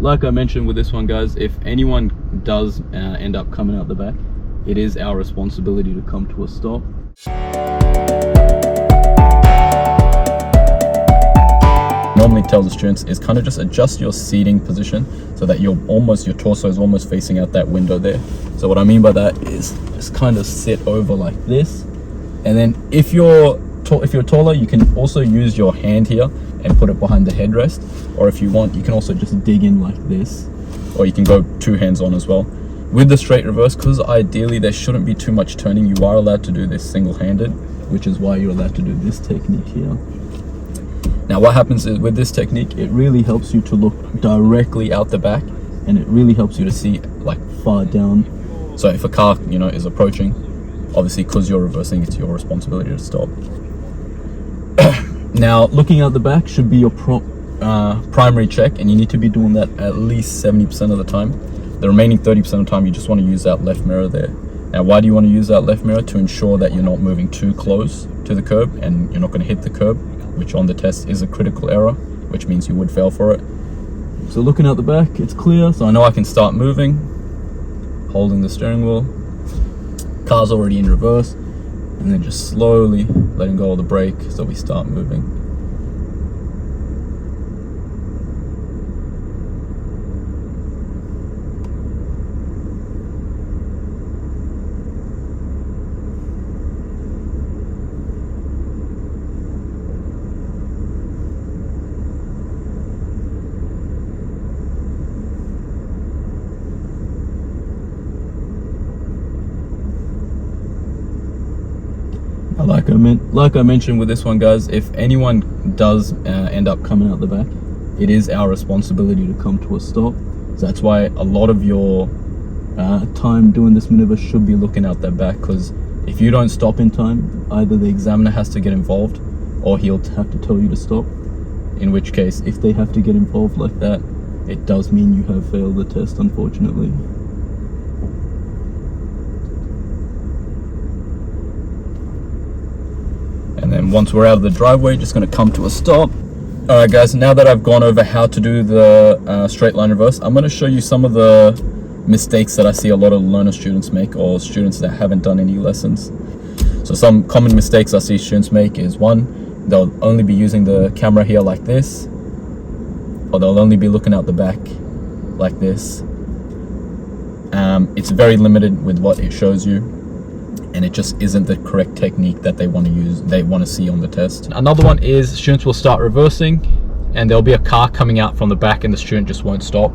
like I mentioned with this one, guys, if anyone does end up coming out the back, it is our responsibility to come to a stop. Normally tell the students is kind of just adjust your seating position so that your torso is almost facing out that window there. So what I mean by that is just kind of sit over like this, and then if you're taller, you can also use your hand here and put it behind the headrest, or if you want, you can also just dig in like this, or you can go two hands on as well. With the straight reverse, because ideally there shouldn't be too much turning, you are allowed to do this single-handed, which is why you're allowed to do this technique here. Now what happens is with this technique, it really helps you to look directly out the back, and it really helps you to see like far down. So if a car, is approaching, obviously because you're reversing, it's your responsibility to stop. Now looking out the back should be your primary check, and you need to be doing that at least 70% of the time. The remaining 30% of the time, you just want to use that left mirror there. Now why do you want to use that left mirror? To ensure that you're not moving too close to the curb and you're not going to hit the curb, which on the test is a critical error, which means you would fail for it. So looking out the back, it's clear, so I know I can start moving, holding the steering wheel, car's already in reverse, and then just slowly letting go of the brake so we start moving. Like I mentioned with this one, guys, if anyone does end up coming out the back, it is our responsibility to come to a stop. So that's why a lot of your time doing this maneuver should be looking out that back, because if you don't stop in time, either the examiner has to get involved or he'll have to tell you to stop, in which case if they have to get involved like that, it does mean you have failed the test, unfortunately. And then once we're out of the driveway, just going to come to a stop. All right, guys, now that I've gone over how to do the straight line reverse, I'm going to show you some of the mistakes that I see a lot of learner students make, or students that haven't done any lessons. So some common mistakes I see students make is, one, they'll only be using the camera here like this, or they'll only be looking out the back like this. It's very limited with what it shows you, and it just isn't the correct technique that they want to use, they want to see on the test. Another one is students will start reversing and there'll be a car coming out from the back and the student just won't stop.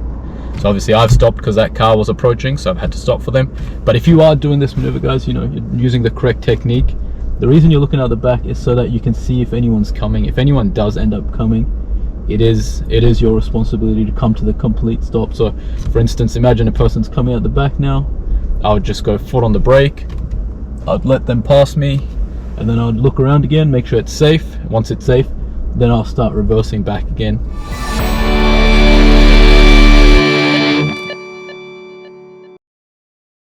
So obviously I've stopped because that car was approaching, so I've had to stop for them. But if you are doing this maneuver, guys, you're using the correct technique. The reason you're looking out the back is so that you can see if anyone's coming. If anyone does end up coming, it is your responsibility to come to the complete stop. So for instance, imagine a person's coming out the back now. I would just go foot on the brake, I'd let them pass me, and then I'd look around again, make sure it's safe. Once it's safe, then I'll start reversing back again.